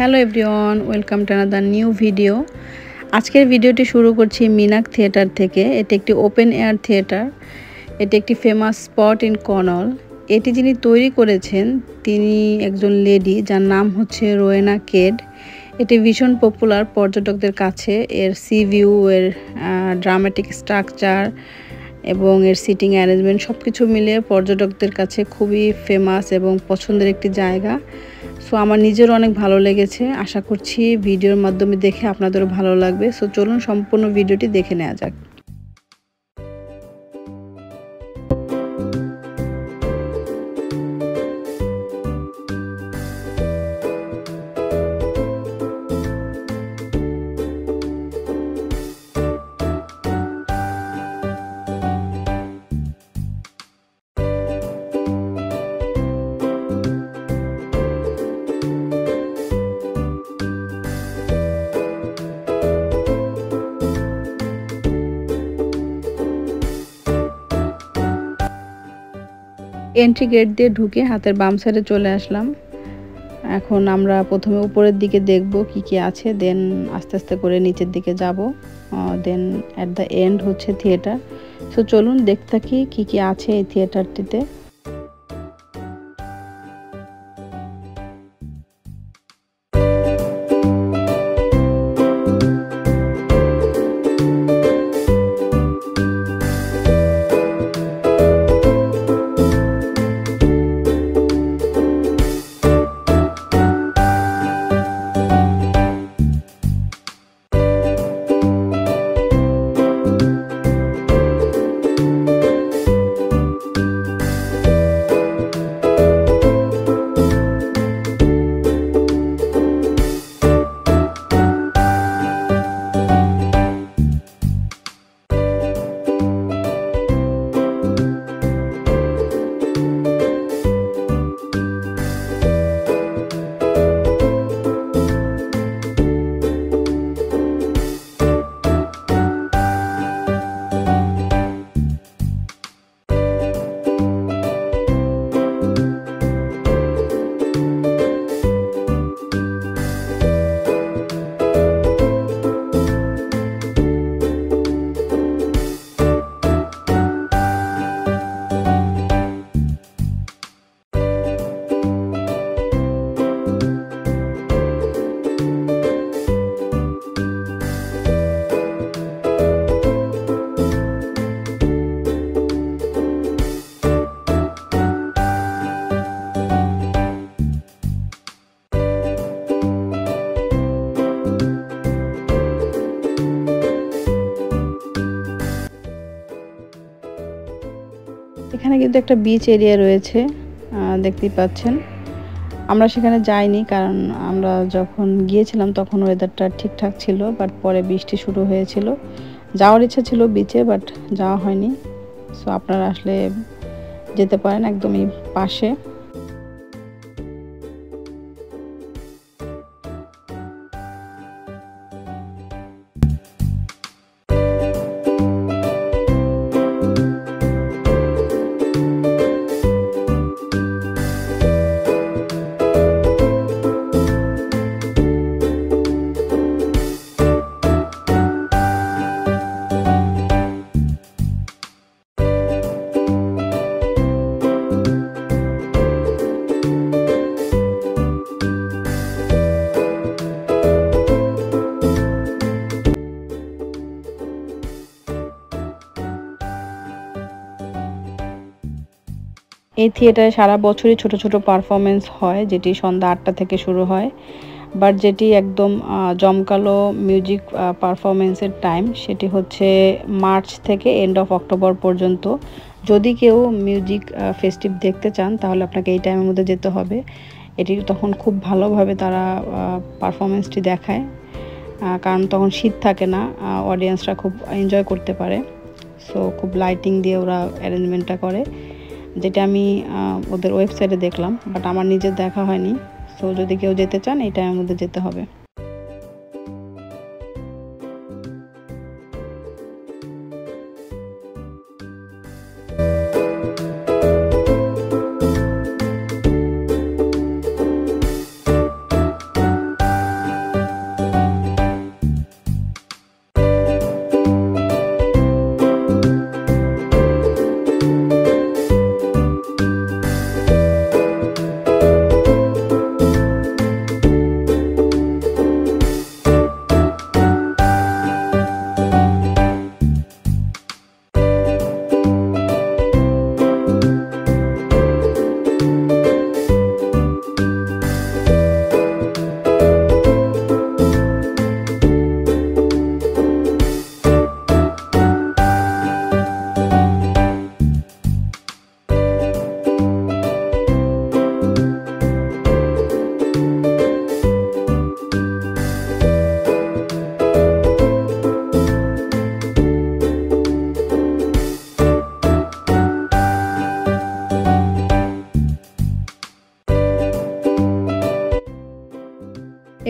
Hello everyone, welcome to another new video. আজকের ভিডিওটি শুরু করছি মিনাক থিয়েটার থেকে। এটি একটি ওপেন এয়ার থিয়েটার। এটি একটি ফেমাস স্পট ইন কর্নওয়াল। এটি যিনি তৈরি করেছেন তিনি একজন লেডি, যার নাম হচ্ছে রোয়েনা কেড। এটি ভীষণ পপুলার পর্যটকদের কাছে। এর সি ভিউ, এর ড্রামাটিক স্ট্রাকচার এবং এর সিটিং অ্যারেঞ্জমেন্ট সব কিছু মিলিয়ে পর্যটকদের কাছে খুবই ফেমাস এবং পছন্দের একটি জায়গা। সো আমার নিজেরও অনেক ভালো লেগেছে। আশা করছি ভিডিওর মাধ্যমে দেখে আপনাদেরও ভালো লাগবে। সো চলুন সম্পূর্ণ ভিডিওটি দেখে নেওয়া যাক। এন্ট্রি গেট দিয়ে ঢুকে হাতের বাম সাইডে চলে আসলাম। এখন আমরা প্রথমে উপরের দিকে দেখব কি কি আছে, দেন আস্তে আস্তে করে নিচের দিকে যাব, দেন অ্যাট দ্য এন্ড হচ্ছে থিয়েটার। সো চলুন দেখতে থাকি কি কি আছে এই থিয়েটারটিতে। এখানে কিন্তু একটা বিচ এরিয়া রয়েছে, দেখতেই পাচ্ছেন। আমরা সেখানে যাইনি, কারণ আমরা যখন গিয়েছিলাম তখন ওয়েদারটা ঠিকঠাক ছিল, বাট পরে বৃষ্টি শুরু হয়েছিল। যাওয়ার ইচ্ছা ছিল বিচে, বাট যাওয়া হয়নি। সো আপনারা আসলে যেতে পারেন, একদমই পাশে। এই থিয়েটারে সারা বছরই ছোট ছোট পারফরমেন্স হয়, যেটি সন্ধ্যা 8টা থেকে শুরু হয়। বাট যেটি একদম জমকালো মিউজিক পারফরমেন্সের টাইম, সেটি হচ্ছে মার্চ থেকে এন্ড অফ অক্টোবর পর্যন্ত। যদি কেউ মিউজিক ফেস্টিভ দেখতে চান তাহলে আপনাকে এই টাইমের মধ্যে যেতে হবে। এটি তখন খুব ভালোভাবে তারা পারফরমেন্সটি দেখায়, কারণ তখন শীত থাকে না, অডিয়েন্সরা খুব এনজয় করতে পারে। সো খুব লাইটিং দিয়ে ওরা অ্যারেঞ্জমেন্টটা করে, যেটা আমি ওদের ওয়েবসাইটে দেখলাম, বাট আমার নিজের দেখা হয়নি। সো যদি কেউ যেতে চান এই টাইমের মধ্যে যেতে হবে।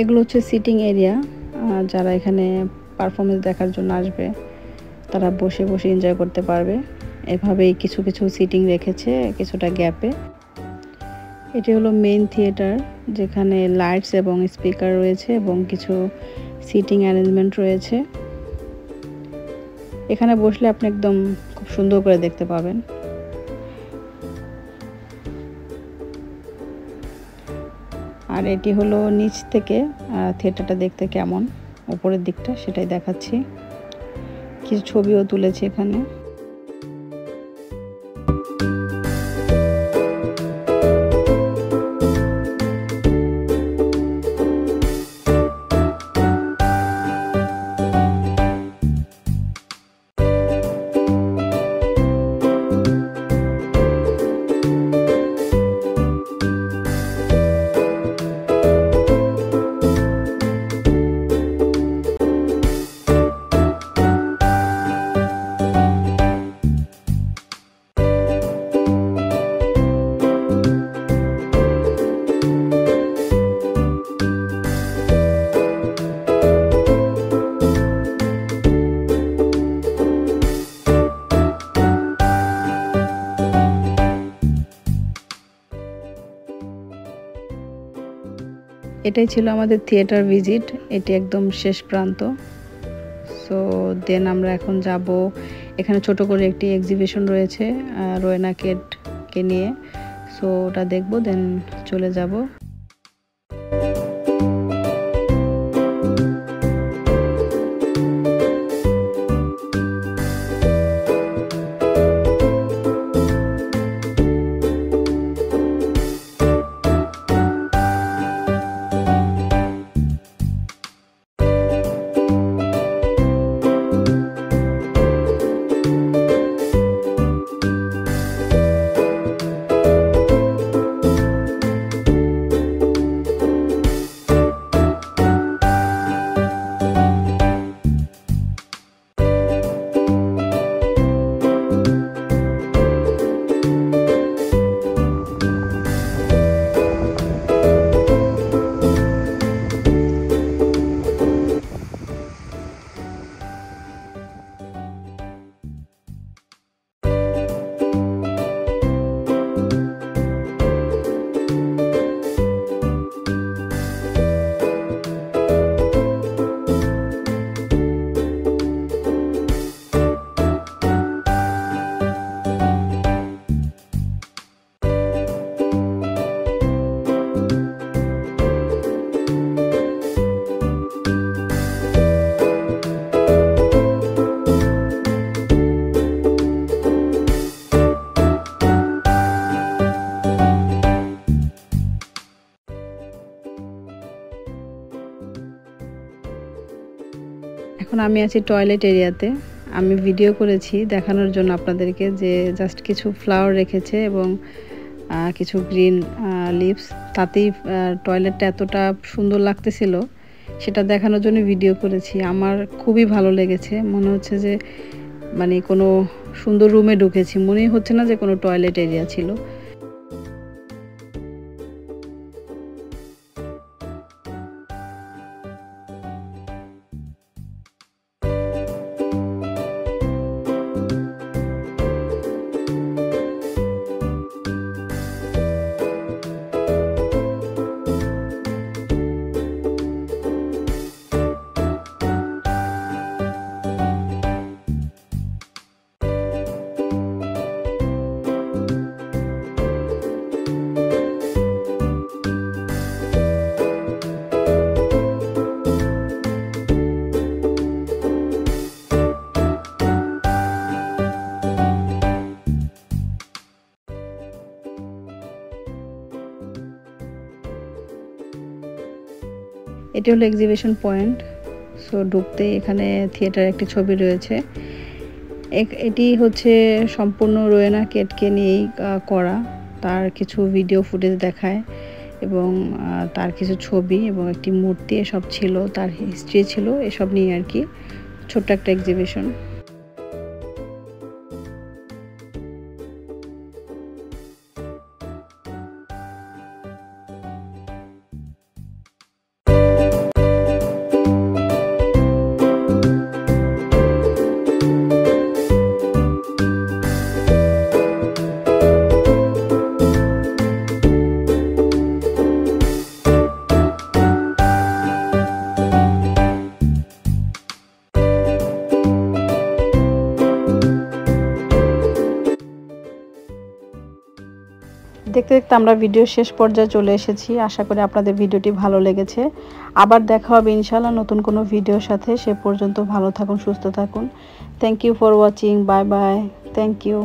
এগুলো হচ্ছে সিটিং এরিয়া, যারা এখানে পারফরমেন্স দেখার জন্য আসবে তারা বসে বসে এনজয় করতে পারবে। এভাবেই কিছু কিছু সিটিং রেখেছে কিছুটা গ্যাপে। এটি হলো মেইন থিয়েটার, যেখানে লাইটস এবং স্পিকার রয়েছে এবং কিছু সিটিং অ্যারেঞ্জমেন্ট রয়েছে। এখানে বসলে আপনি একদম খুব সুন্দর করে দেখতে পাবেন। আর এটি হলো নিচ থেকে থিয়েটারটা দেখতে কেমন, উপরের দিকটা সেটাই দেখাচ্ছি। কিছু ছবিও তুলেছি এখানে। এটাই ছিল আমাদের থিয়েটার ভিজিট, এটি একদম শেষ প্রান্ত। সো দেন আমরা এখন যাব, এখানে ছোট করে একটি এক্সিবিশন রয়েছে রোয়েনা কেটকে নিয়ে, সো ওটা দেখবো দেন চলে যাব। এখন আমি আছি টয়লেট এরিয়াতে। আমি ভিডিও করেছি দেখানোর জন্য আপনাদেরকে, যে জাস্ট কিছু ফ্লাওয়ার রেখেছে এবং কিছু গ্রিন লিভস, তাতেই টয়লেটটা এতটা সুন্দর লাগতেছিল, সেটা দেখানোর জন্য ভিডিও করেছি। আমার খুবই ভালো লেগেছে, মনে হচ্ছে যে মানে কোনো সুন্দর রুমে ঢুকেছি, মনেই হচ্ছে না যে কোনো টয়লেট এরিয়া ছিল। এটি হলো এক্সিবিশন পয়েন্ট। সো ঢুকতে এখানে থিয়েটার একটি ছবি রয়েছে। এটি হচ্ছে সম্পূর্ণ রোয়েনা কেটকে নিয়েই করা, তার কিছু ভিডিও ফুটেজ দেখায় এবং তার কিছু ছবি এবং একটি মূর্তি এসব ছিল, তার হিস্ট্রি ছিল, এসব নিয়ে আর কি ছোট্ট একটা এক্সিবিশন। দেখতে দেখতে আমরা ভিডিও শেষ পর্যায়ে চলে এসেছি। আশা করি আপনাদের ভিডিওটি ভালো লেগেছে। আবার দেখা হবে ইনশাআল্লাহ নতুন কোনো ভিডিওর সাথে। সে পর্যন্ত ভালো থাকুন, সুস্থ থাকুন। Thank you for watching. Bye bye. Thank you.